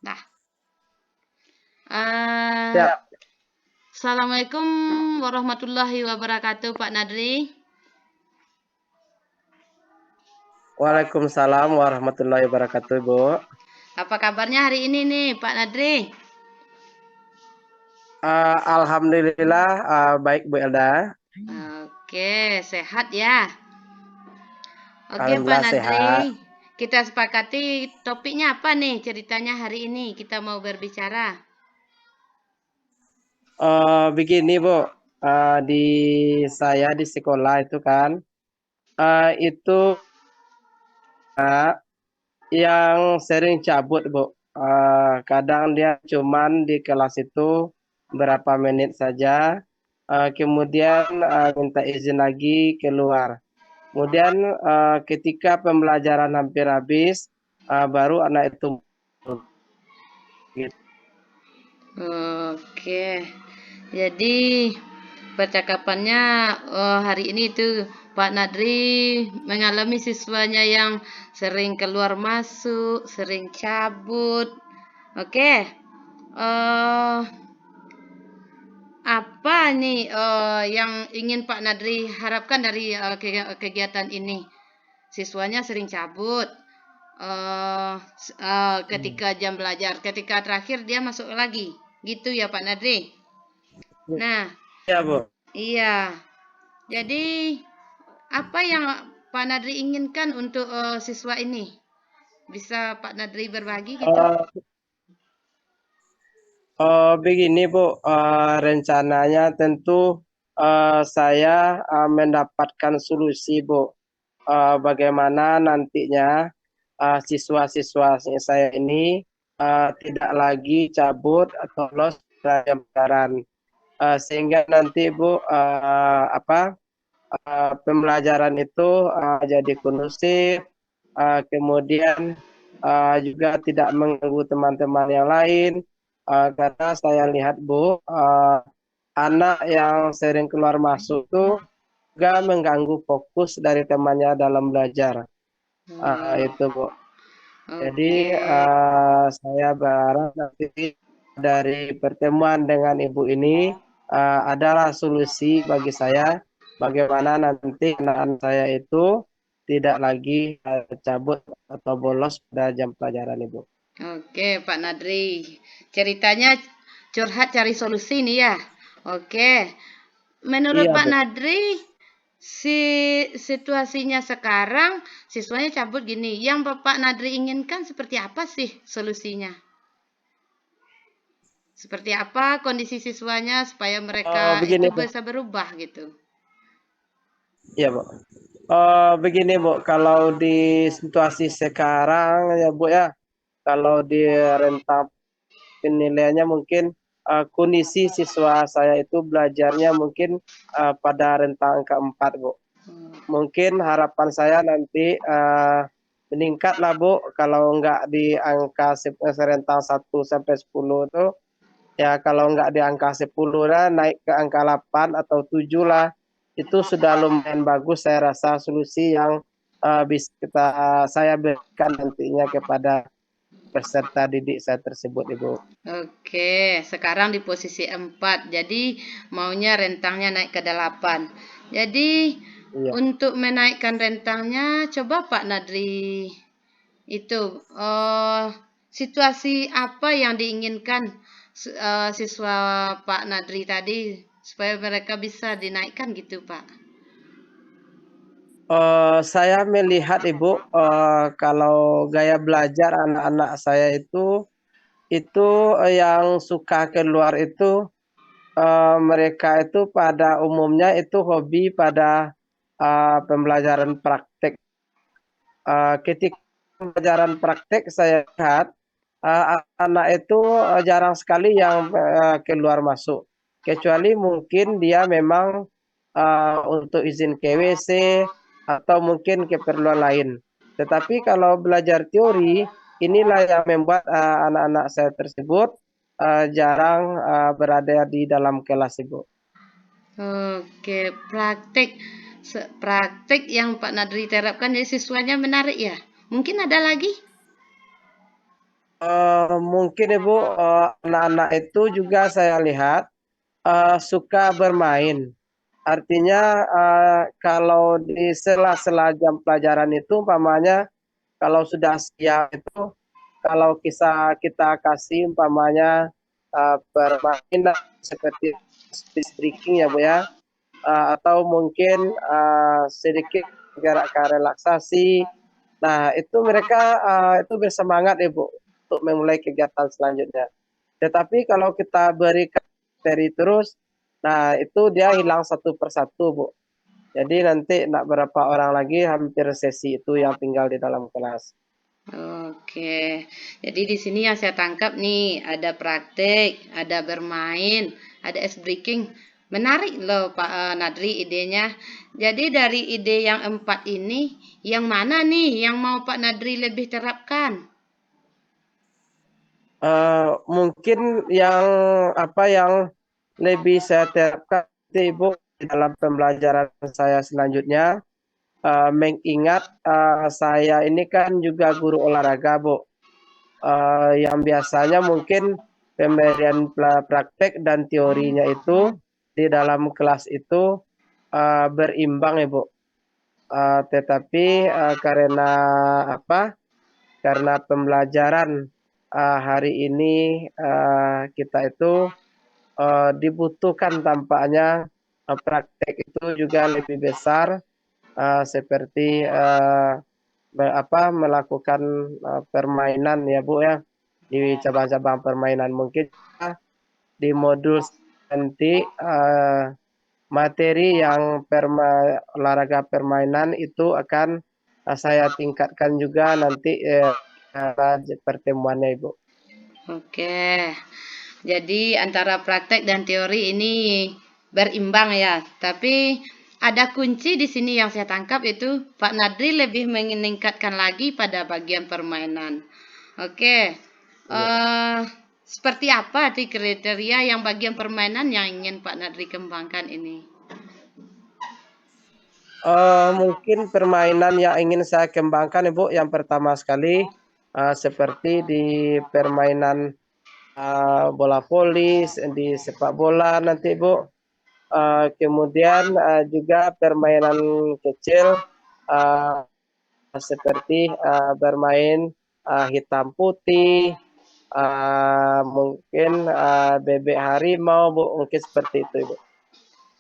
Nah, eh, Ya, Assalamualaikum warahmatullahi wabarakatuh, Pak Nadri. Waalaikumsalam warahmatullahi wabarakatuh, Bu. Apa kabarnya hari ini nih, Pak Nadri? Alhamdulillah baik, Bu Elda. Oke, sehat ya. Oke, Pak Alhamdulillah Nadri. sehat. Kita sepakati topiknya apa nih ceritanya hari ini? Kita mau berbicara. Begini, Bu. Di saya di sekolah itu kan, itu yang sering cabut, Bu. Kadang dia cuman di kelas itu berapa menit saja, kemudian minta izin lagi keluar. Kemudian ketika pembelajaran hampir habis, baru anak itu gitu. Oke. Jadi percakapannya hari ini itu Pak Nadri mengalami siswanya yang sering keluar masuk, sering cabut. Oke. Eh Apa nih yang ingin Pak Nadri harapkan dari kegiatan ini? Siswanya sering cabut. Ketika jam belajar, ketika terakhir dia masuk lagi. Gitu ya Pak Nadri. Nah, Ya, Bu. iya. Jadi apa yang Pak Nadri inginkan untuk siswa ini? Bisa Pak Nadri berbagi gitu? Eh, Begini, Bu. Rencananya tentu saya mendapatkan solusi, Bu. Bagaimana nantinya siswa-siswa saya ini tidak lagi cabut atau lolos dari jam pelajaran. Sehingga nanti, Bu, pembelajaran itu jadi kondusif, kemudian juga tidak mengganggu teman-teman yang lain, karena saya lihat, Bu, anak yang sering keluar masuk tuh juga mengganggu fokus dari temannya dalam belajar. Hmm, Itu, Bu. Jadi oke. saya berharap nanti dari pertemuan dengan Ibu ini adalah solusi bagi saya bagaimana nanti anak-anak saya itu tidak lagi cabut atau bolos pada jam pelajaran, Ibu. Oke, Pak Nadri. Ceritanya curhat cari solusi nih ya. Oke. Menurut Iya, Pak Bu. Nadri, si situasinya sekarang siswanya cabut gini. Yang Bapak Nadri inginkan seperti apa sih solusinya? Seperti apa kondisi siswanya supaya mereka itu Begini, Bu. bisa berubah gitu? Iya, Bu. Begini, Bu, kalau di situasi sekarang ya, Bu, ya, kalau di rentang penilaiannya mungkin kondisi siswa saya itu belajarnya mungkin pada rentang keempat, Bu. Mungkin harapan saya nanti meningkatlah, Bu, kalau nggak di angka serentang 1 sampai 10 itu, ya kalau nggak di angka 10 lah, naik ke angka 8 atau 7 lah, itu sudah lumayan bagus saya rasa solusi yang bisa saya berikan nantinya kepada peserta didik saya tersebut, Ibu. Oke, sekarang di posisi 4. Jadi maunya rentangnya naik ke 8. Jadi Iya. untuk menaikkan rentangnya coba Pak Nadri itu situasi apa yang diinginkan siswa Pak Nadri tadi supaya mereka bisa dinaikkan gitu, Pak. Saya melihat, Ibu, kalau gaya belajar anak-anak saya itu yang suka keluar itu mereka itu pada umumnya itu hobi pada pembelajaran praktek. Ketika pembelajaran praktek saya lihat anak itu jarang sekali yang keluar masuk, kecuali mungkin dia memang untuk izin ke WC atau mungkin keperluan lain. Tetapi kalau belajar teori, inilah yang membuat anak-anak saya tersebut jarang berada di dalam kelas, Ibu. Oke, praktek praktek yang Pak Nadri terapkan jadi siswanya menarik ya. Mungkin ada lagi? mungkin Ibu anak-anak itu juga saya lihat suka bermain. Artinya kalau di sela-sela jam pelajaran itu umpamanya kalau sudah siang itu kalau kita kasih umpamanya permainan seperti speed breaking ya Bu ya, atau mungkin sedikit gerak relaksasi. Nah itu mereka itu bersemangat Ibu untuk memulai kegiatan selanjutnya. Tetapi kalau kita berikan materi terus, nah itu dia hilang satu persatu Bu. Jadi nanti nak berapa orang lagi hampir sesi itu yang tinggal di dalam kelas. Oke, jadi di sini yang saya tangkap nih ada praktek, ada bermain, ada ice breaking. Menarik loh Pak Nadri idenya. Jadi dari ide yang 4 ini, yang mana nih yang mau Pak Nadri lebih terapkan? Mungkin yang lebih saya terapkan Ibu dalam pembelajaran saya selanjutnya, mengingat saya ini kan juga guru olahraga Bu. Yang biasanya mungkin pemberian praktek dan teorinya itu di dalam kelas itu berimbang Ibu. Tetapi karena karena pembelajaran hari ini kita itu dibutuhkan tampaknya praktek itu juga lebih besar seperti melakukan permainan ya Bu ya di cabang-cabang permainan mungkin di modul nanti materi yang olahraga permainan itu akan saya tingkatkan juga nanti pertemuannya Ibu. Oke, jadi antara praktek dan teori ini berimbang ya. Tapi ada kunci di sini yang saya tangkap itu Pak Nadri lebih meningkatkan lagi pada bagian permainan. Oke, Ya. seperti apa sih kriteria yang bagian permainan yang ingin Pak Nadri kembangkan ini? Mungkin permainan yang ingin saya kembangkan Ibu, yang pertama sekali seperti di permainan bola voli, di sepak bola nanti Bu. Kemudian juga permainan kecil seperti bermain hitam putih, mungkin bebek harimau Bu, mungkin seperti itu Ibu.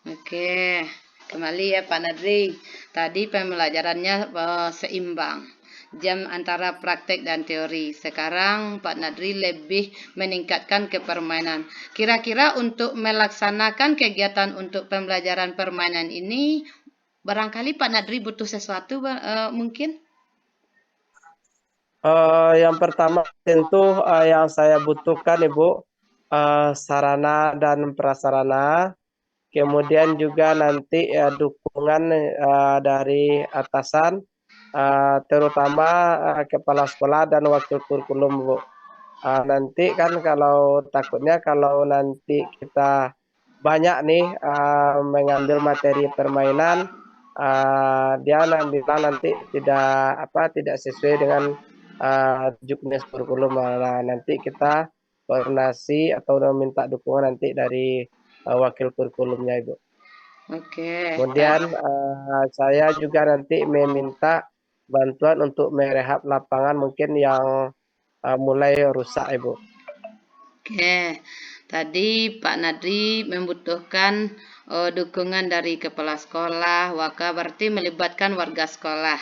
Oke, kembali ya Pak Nadri. Tadi pembelajarannya seimbang. Jam antara praktek dan teori. Sekarang Pak Nadri lebih meningkatkan ke permainan. Kira-kira untuk melaksanakan kegiatan untuk pembelajaran permainan ini, barangkali Pak Nadri butuh sesuatu mungkin? Yang pertama tentu yang saya butuhkan Ibu sarana dan prasarana, kemudian juga nanti dukungan dari atasan, terutama kepala sekolah dan wakil kurikulum Bu. Nanti kan kalau takutnya kalau nanti kita banyak nih mengambil materi permainan, dia nanti tidak sesuai dengan juknis kurikulum. Nah, nanti kita koordinasi atau minta dukungan nanti dari wakil kurikulumnya Ibu. Oke, Kemudian saya juga nanti meminta bantuan untuk merehab lapangan mungkin yang mulai rusak Ibu. Oke, tadi Pak Nadri membutuhkan dukungan dari kepala sekolah, waka berarti melibatkan warga sekolah.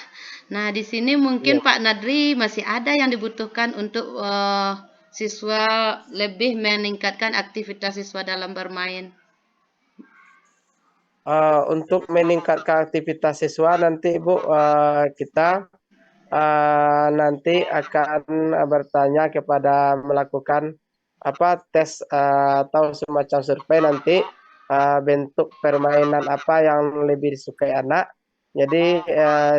Nah, di sini mungkin Iya. Pak Nadri masih ada yang dibutuhkan untuk siswa lebih meningkatkan aktivitas siswa dalam bermain. Untuk meningkatkan aktivitas siswa nanti Bu, kita nanti akan bertanya kepada melakukan tes atau semacam survei nanti bentuk permainan apa yang lebih disukai anak. Jadi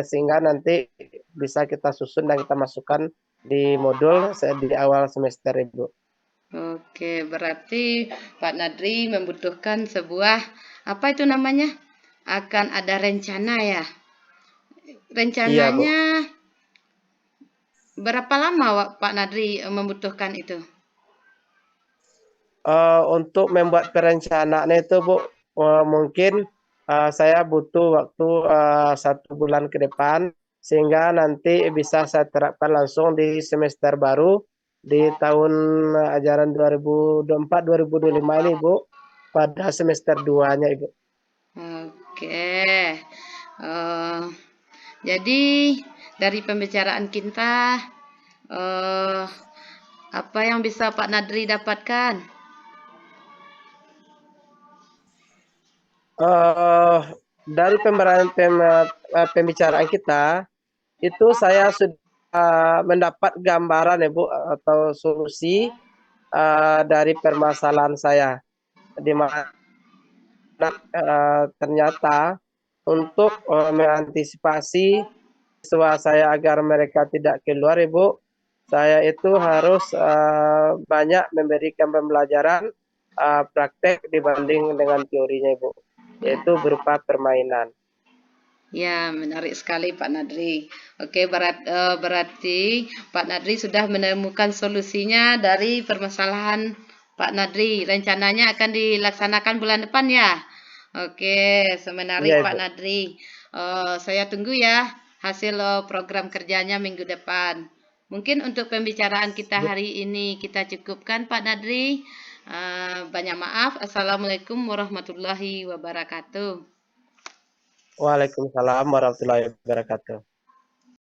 sehingga nanti bisa kita susun dan kita masukkan di modul di awal semester Ibu. Oke, berarti Pak Nadri membutuhkan sebuah apa itu namanya? Akan ada rencana ya. Iya Bu. Rencananya Berapa lama Pak Nadri membutuhkan itu? Untuk membuat perencanaan itu Bu, mungkin saya butuh waktu 1 bulan ke depan sehingga nanti bisa saya terapkan langsung di semester baru di tahun ajaran 2024-2025 ini Bu, pada semester 2-nya Ibu. Oke. Eh, jadi dari pembicaraan kita, eh, apa yang bisa Pak Nadri dapatkan? Eh, dari pembicaraan kita itu saya sudah mendapat gambaran ya Bu, atau solusi dari permasalahan saya, di mana ternyata untuk mengantisipasi siswa saya agar mereka tidak keluar Ibu, saya itu harus banyak memberikan pembelajaran praktek dibanding dengan teorinya Ibu, Ya. yaitu berupa permainan. Ya, menarik sekali Pak Nadri. Oke, berarti Pak Nadri sudah menemukan solusinya dari permasalahan Pak Nadri. Rencananya akan dilaksanakan bulan depan ya. Oke, Iya semenarik Pak Ibu. Nadri. Saya tunggu ya hasil program kerjanya minggu depan. Mungkin untuk pembicaraan kita hari ini kita cukupkan Pak Nadri. Banyak maaf. Assalamualaikum warahmatullahi wabarakatuh. Waalaikumsalam warahmatullahi wabarakatuh.